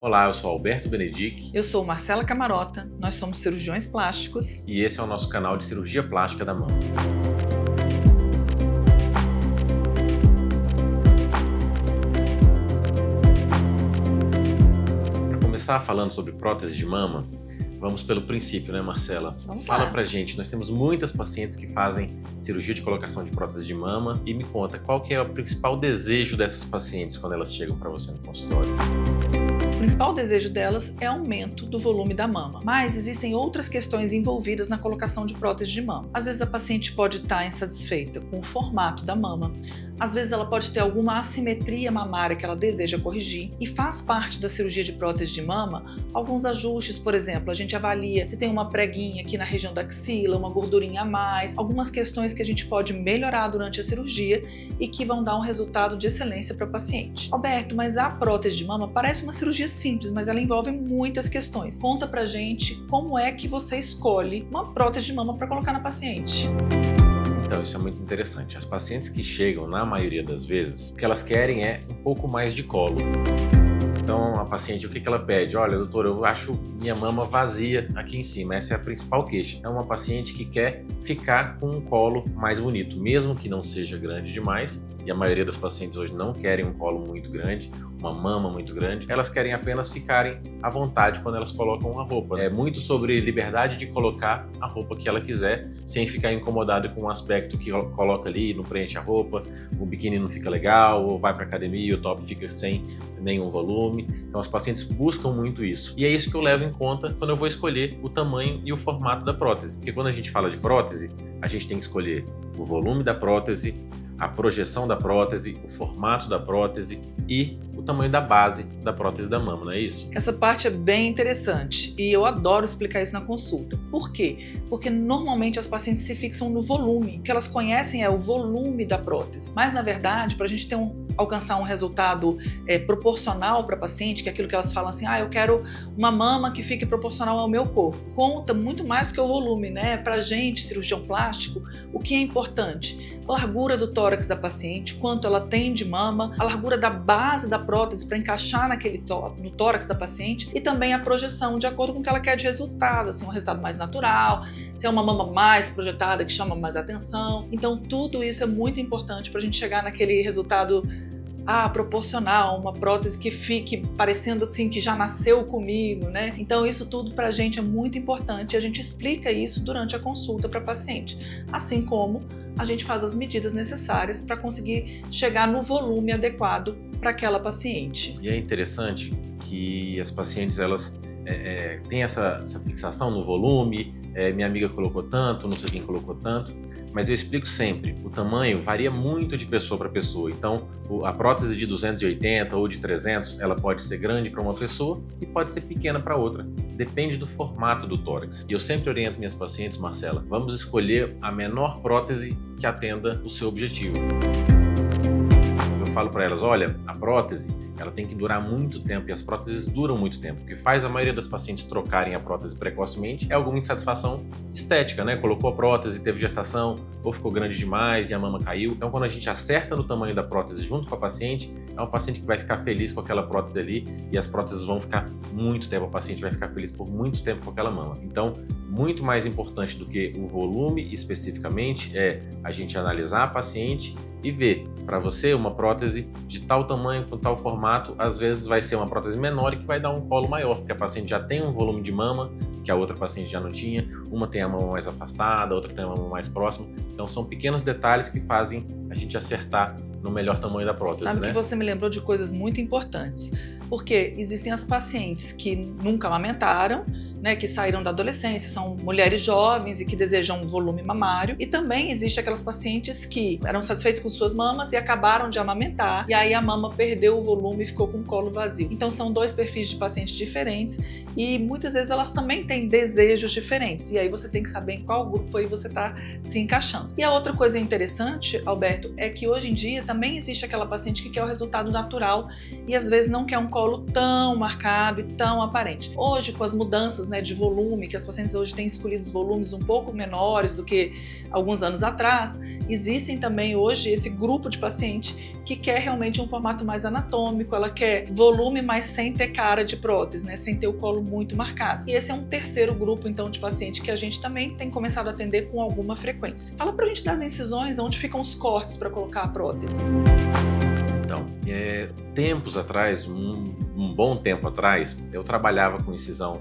Olá, eu sou Alberto Benedict Eu sou Marcela Camarota, nós somos cirurgiões plásticos. e esse é o nosso canal de cirurgia plástica da mama. Para começar falando sobre prótese de mama, vamos pelo princípio, né, Marcela? Fala pra gente, nós temos muitas pacientes que fazem cirurgia de colocação de prótese de mama e me conta qual que é o principal desejo dessas pacientes quando elas chegam para você no consultório. O principal desejo delas é aumento do volume da mama, mas existem outras questões envolvidas na colocação de prótese de mama. Às vezes a paciente pode estar insatisfeita com o formato da mama, às vezes ela pode ter alguma assimetria mamária que ela deseja corrigir e faz parte da cirurgia de prótese de mama alguns ajustes. Por exemplo, a gente avalia se tem uma preguinha aqui na região da axila, uma gordurinha a mais, algumas questões que a gente pode melhorar durante a cirurgia e que vão dar um resultado de excelência para o paciente. Alberto, mas a prótese de mama parece uma cirurgia simples, mas ela envolve muitas questões. Conta pra gente como é que você escolhe uma prótese de mama para colocar na paciente. Então, isso é muito interessante. As pacientes que chegam, na maioria das vezes, o que elas querem é um pouco mais de colo. Então, a paciente, o que ela pede? Olha, doutor, eu acho minha mama vazia aqui em cima. Essa é a principal queixa. É uma paciente que quer ficar com um colo mais bonito, mesmo que não seja grande demais. E a maioria das pacientes hoje não querem um colo muito grande, uma mama muito grande. Elas querem apenas ficarem à vontade quando elas colocam a roupa. É muito sobre liberdade de colocar a roupa que ela quiser, sem ficar incomodado com o aspecto que coloca ali, não preenche a roupa, o biquíni não fica legal, ou vai para academia e o top fica sem nenhum volume. Então as pacientes buscam muito isso. E é isso que eu levo em conta quando eu vou escolher o tamanho e o formato da prótese. Porque quando a gente fala de prótese, a gente tem que escolher o volume da prótese, a projeção da prótese, o formato da prótese e o tamanho da base da prótese da mama, não é isso? Essa parte é bem interessante e eu adoro explicar isso na consulta. Por quê? Porque normalmente as pacientes se fixam no volume. O que elas conhecem é o volume da prótese. Mas, na verdade, para a gente alcançar um resultado proporcional para a paciente, que é aquilo que elas falam assim, eu quero uma mama que fique proporcional ao meu corpo. Conta muito mais que o volume, né? Para a gente, cirurgião plástico, o que é importante? A largura do tórax da paciente, quanto ela tem de mama, a largura da base da prótese para encaixar no tórax da paciente e também a projeção, de acordo com o que ela quer de resultado, assim, um resultado mais natural, se é uma mama mais projetada que chama mais atenção. Então tudo isso é muito importante para a gente chegar naquele resultado proporcional, uma prótese que fique parecendo assim que já nasceu comigo, né? Então isso tudo pra gente é muito importante e a gente explica isso durante a consulta para paciente, assim como a gente faz as medidas necessárias para conseguir chegar no volume adequado para aquela paciente. E é interessante que as pacientes elas têm essa fixação no volume, minha amiga colocou tanto, não sei quem colocou tanto, mas eu explico sempre, o tamanho varia muito de pessoa para pessoa. Então a prótese de 280 ou de 300, ela pode ser grande para uma pessoa e pode ser pequena para outra, depende do formato do tórax. E eu sempre oriento minhas pacientes, Marcela, vamos escolher a menor prótese que atenda o seu objetivo. Eu falo para elas, olha, a prótese ela tem que durar muito tempo e as próteses duram muito tempo. O que faz a maioria das pacientes trocarem a prótese precocemente é alguma insatisfação estética, né? Colocou a prótese, teve gestação, ou ficou grande demais e a mama caiu. Então, quando a gente acerta no tamanho da prótese junto com a paciente, é uma paciente que vai ficar feliz com aquela prótese ali e as próteses vão ficar muito tempo, a paciente vai ficar feliz por muito tempo com aquela mama. Então, muito mais importante do que o volume especificamente é a gente analisar a paciente e ver, para você, uma prótese de tal tamanho, com tal formato, às vezes vai ser uma prótese menor e que vai dar um colo maior, porque a paciente já tem um volume de mama que a outra paciente já não tinha, uma tem a mama mais afastada, a outra tem a mama mais próxima, então são pequenos detalhes que fazem a gente acertar no melhor tamanho da prótese. Sabe, né? Que você me lembrou de coisas muito importantes, porque existem as pacientes que nunca amamentaram, né, que saíram da adolescência, são mulheres jovens e que desejam um volume mamário, e também existe aquelas pacientes que eram satisfeitas com suas mamas e acabaram de amamentar, e aí a mama perdeu o volume e ficou com o colo vazio. Então são dois perfis de pacientes diferentes e muitas vezes elas também têm desejos diferentes, e aí você tem que saber em qual grupo aí você está se encaixando. E a outra coisa interessante, Alberto, é que hoje em dia também existe aquela paciente que quer o resultado natural e às vezes não quer um colo tão marcado e tão aparente. Hoje, com as mudanças né, de volume, que as pacientes hoje têm escolhido os volumes um pouco menores do que alguns anos atrás, existem também hoje esse grupo de paciente que quer realmente um formato mais anatômico, ela quer volume, mas sem ter cara de prótese, né, sem ter o colo muito marcado. E esse é um terceiro grupo, então, de paciente que a gente também tem começado a atender com alguma frequência. Fala pra gente das incisões, onde ficam os cortes para colocar a prótese. Então, tempos atrás, um bom tempo atrás, eu trabalhava com incisão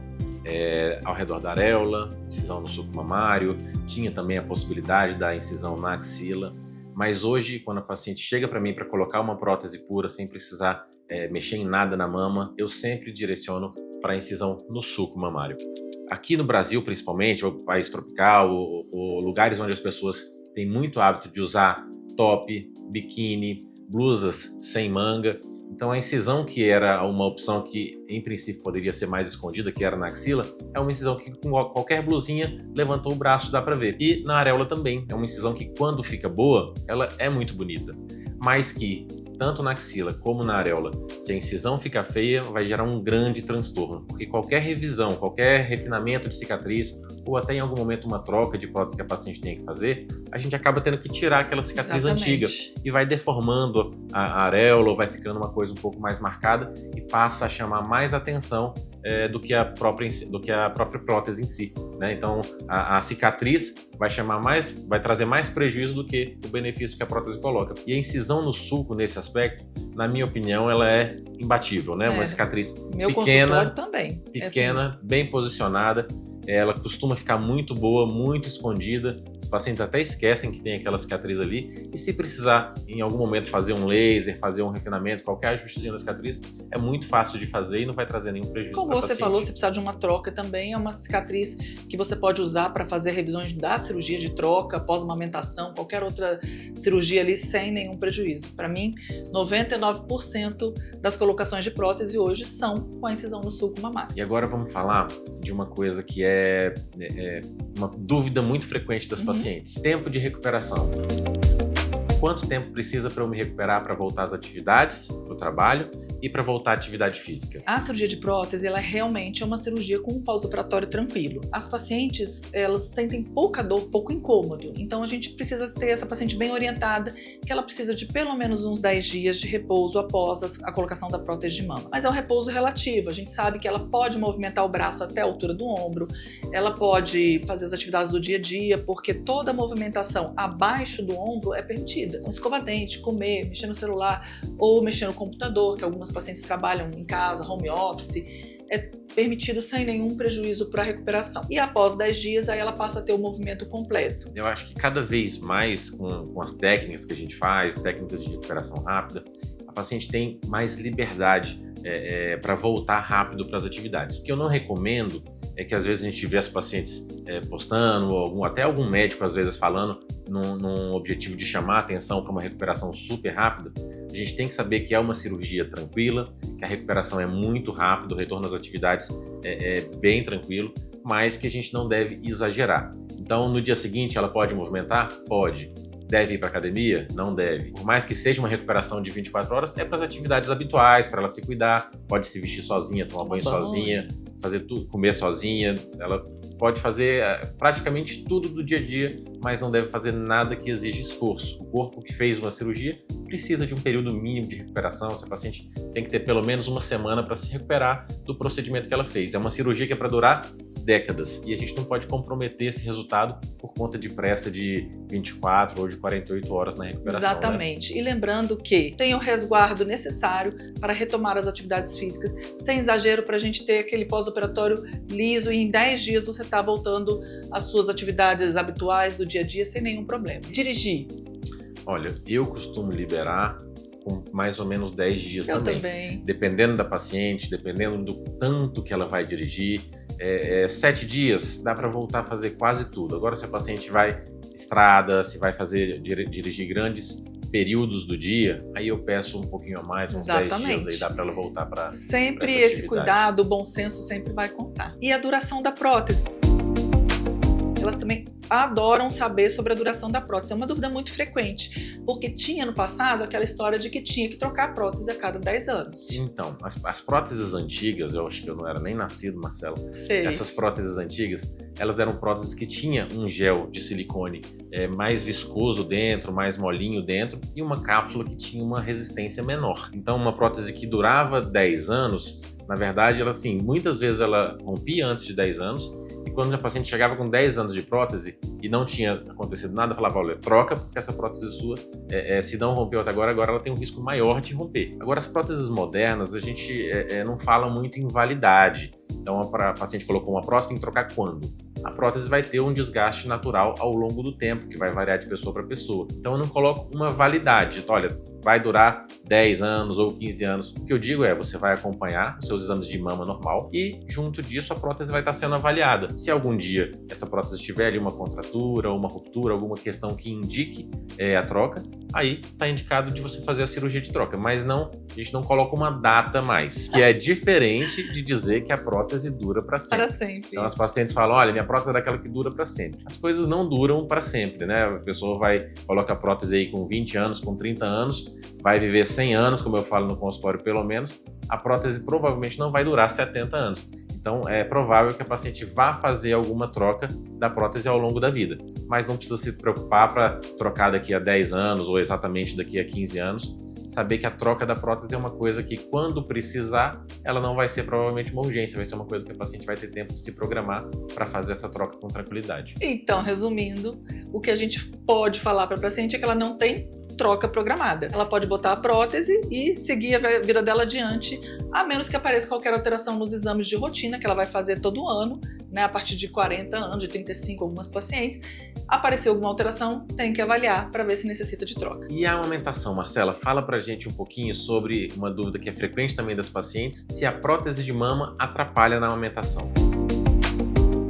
ao redor da areola, incisão no sulco mamário, tinha também a possibilidade da incisão na axila, mas hoje, quando a paciente chega para mim para colocar uma prótese pura, sem precisar mexer em nada na mama, eu sempre direciono para a incisão no sulco mamário. Aqui no Brasil, principalmente, ou país tropical, ou lugares onde as pessoas têm muito hábito de usar top, biquíni, blusas sem manga. Então a incisão, que era uma opção que em princípio poderia ser mais escondida, que era na axila, é uma incisão que com qualquer blusinha levantou o braço, dá pra ver. E na areola também, é uma incisão que quando fica boa, ela é muito bonita, mas que tanto na axila como na areola, se a incisão ficar feia, vai gerar um grande transtorno, porque qualquer revisão, qualquer refinamento de cicatriz, ou até em algum momento uma troca de prótese que a paciente tenha que fazer, a gente acaba tendo que tirar aquela cicatriz antiga e vai deformando a areola, ou vai ficando uma coisa um pouco mais marcada e passa a chamar mais atenção do que a própria prótese em si, né? Então a cicatriz vai trazer mais prejuízo do que o benefício que a prótese coloca. E a incisão no sulco, nesse aspecto, na minha opinião, ela é imbatível, né? Uma cicatriz pequena, também. Pequena, bem posicionada. Ela costuma ficar muito boa, muito escondida. Os pacientes até esquecem que tem aquela cicatriz ali. E se precisar, em algum momento, fazer um laser, fazer um refinamento, qualquer ajustezinho na cicatriz, é muito fácil de fazer e não vai trazer nenhum prejuízo para o paciente. Como você falou, se precisar de uma troca também, é uma cicatriz que você pode usar para fazer revisões da cirurgia de troca, pós-amamentação, qualquer outra cirurgia ali, sem nenhum prejuízo. Para mim, 99% das colocações de prótese hoje são com a incisão no sulco mamário. E agora vamos falar de uma coisa que é uma dúvida muito frequente das pacientes. Tempo de recuperação. Quanto tempo precisa para eu me recuperar para voltar às atividades, para o trabalho e para voltar à atividade física? A cirurgia de prótese, ela realmente é uma cirurgia com um pós-operatório tranquilo. As pacientes, elas sentem pouca dor, pouco incômodo. Então a gente precisa ter essa paciente bem orientada, que ela precisa de pelo menos uns 10 dias de repouso após a colocação da prótese de mama. Mas é um repouso relativo. A gente sabe que ela pode movimentar o braço até a altura do ombro, ela pode fazer as atividades do dia a dia, porque toda movimentação abaixo do ombro é permitida. Então, escovar dente, comer, mexer no celular ou mexer no computador, que algumas pacientes trabalham em casa, home office, é permitido sem nenhum prejuízo para a recuperação. E após 10 dias, aí ela passa a ter o movimento completo. Eu acho que cada vez mais, com as técnicas que a gente faz, técnicas de recuperação rápida, a paciente tem mais liberdade para voltar rápido para as atividades. O que eu não recomendo é que às vezes a gente vê as pacientes postando, ou até algum médico às vezes falando num objetivo de chamar a atenção para uma recuperação super rápida. A gente tem que saber que é uma cirurgia tranquila, que a recuperação é muito rápida, o retorno às atividades é bem tranquilo, mas que a gente não deve exagerar. Então, no dia seguinte, ela pode movimentar? Pode. Deve ir para academia? Não deve. Por mais que seja uma recuperação de 24 horas, é para as atividades habituais, para ela se cuidar, pode se vestir sozinha, tomar banho sozinha, fazer tudo, comer sozinha, ela pode fazer praticamente tudo do dia a dia, mas não deve fazer nada que exija esforço. O corpo que fez uma cirurgia precisa de um período mínimo de recuperação. Essa paciente tem que ter pelo menos uma semana para se recuperar do procedimento que ela fez. É uma cirurgia que é para durar décadas e a gente não pode comprometer esse resultado por conta de pressa de 24 ou de 48 horas na recuperação. Exatamente. Né? E lembrando que tem o resguardo necessário para retomar as atividades físicas, sem exagero, para a gente ter aquele pós-operatório liso e em 10 dias você está voltando às suas atividades habituais do dia a dia sem nenhum problema. Dirigir. Olha, eu costumo liberar com mais ou menos 10 dias eu também. Dependendo da paciente, dependendo do tanto que ela vai dirigir. 7 dias dá para voltar a fazer quase tudo. Agora, se a paciente vai estrada, se vai dirigir grandes períodos do dia, aí eu peço um pouquinho a mais, uns 10 dias, aí dá para ela voltar para sempre esse cuidado, o bom senso sempre vai contar. E a duração da prótese? Elas também adoram saber sobre a duração da prótese. É uma dúvida muito frequente, porque tinha no passado aquela história de que tinha que trocar a prótese a cada 10 anos. Então, as próteses antigas, eu acho que eu não era nem nascido, Marcela. Sei. Essas próteses antigas, elas eram próteses que tinha um gel de silicone mais viscoso dentro, mais molinho dentro, e uma cápsula que tinha uma resistência menor. Então, uma prótese que durava 10 anos, na verdade, ela assim, muitas vezes ela rompia antes de 10 anos, e quando a paciente chegava com 10 anos de prótese e não tinha acontecido nada, eu falava, olha, troca, porque essa prótese sua, se não rompeu até agora ela tem um risco maior de romper. Agora, as próteses modernas, a gente não fala muito em validade. Então, a paciente colocou uma prótese, tem que trocar quando? A prótese vai ter um desgaste natural ao longo do tempo, que vai variar de pessoa para pessoa. Então, eu não coloco uma validade. Então, olha, vai durar 10 anos ou 15 anos. O que eu digo é, você vai acompanhar os seus exames de mama normal e, junto disso, a prótese vai estar sendo avaliada. Se algum dia essa prótese tiver ali uma contratura ou uma ruptura, alguma questão que indique a troca, aí está indicado de você fazer a cirurgia de troca. Mas não, a gente não coloca uma data mais, que é diferente de dizer que a prótese dura para sempre. Para sempre. Então, as pacientes falam, olha, minha prótese é daquela que dura para sempre. As coisas não duram para sempre, né? A pessoa coloca a prótese aí com 20 anos, com 30 anos, vai viver 100 anos, como eu falo no consultório pelo menos, a prótese provavelmente não vai durar 70 anos. Então, é provável que a paciente vá fazer alguma troca da prótese ao longo da vida. Mas não precisa se preocupar para trocar daqui a 10 anos ou exatamente daqui a 15 anos. Saber que a troca da prótese é uma coisa que, quando precisar, ela não vai ser provavelmente uma urgência, vai ser uma coisa que a paciente vai ter tempo de se programar para fazer essa troca com tranquilidade. Então, resumindo, o que a gente pode falar para a paciente é que ela não tem troca programada. Ela pode botar a prótese e seguir a vida dela adiante, a menos que apareça qualquer alteração nos exames de rotina, que ela vai fazer todo ano, né, a partir de 40 anos, de 35, algumas pacientes. Apareceu alguma alteração, tem que avaliar para ver se necessita de troca. E a amamentação, Marcela? Fala pra gente um pouquinho sobre uma dúvida que é frequente também das pacientes, se a prótese de mama atrapalha na amamentação.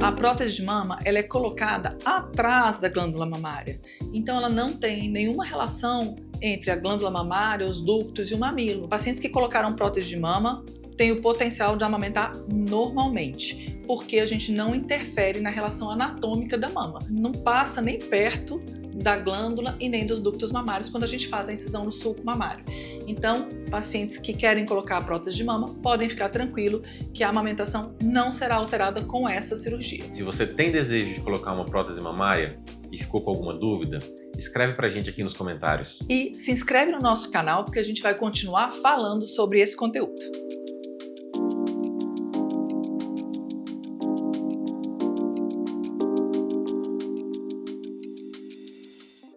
A prótese de mama, ela é colocada atrás da glândula mamária. Então, ela não tem nenhuma relação entre a glândula mamária, os ductos e o mamilo. Pacientes que colocaram prótese de mama têm o potencial de amamentar normalmente, porque a gente não interfere na relação anatômica da mama. Não passa nem perto da glândula e nem dos ductos mamários quando a gente faz a incisão no sulco mamário. Então, pacientes que querem colocar a prótese de mama podem ficar tranquilo que a amamentação não será alterada com essa cirurgia. Se você tem desejo de colocar uma prótese mamária e ficou com alguma dúvida, escreve pra gente aqui nos comentários. E se inscreve no nosso canal porque a gente vai continuar falando sobre esse conteúdo.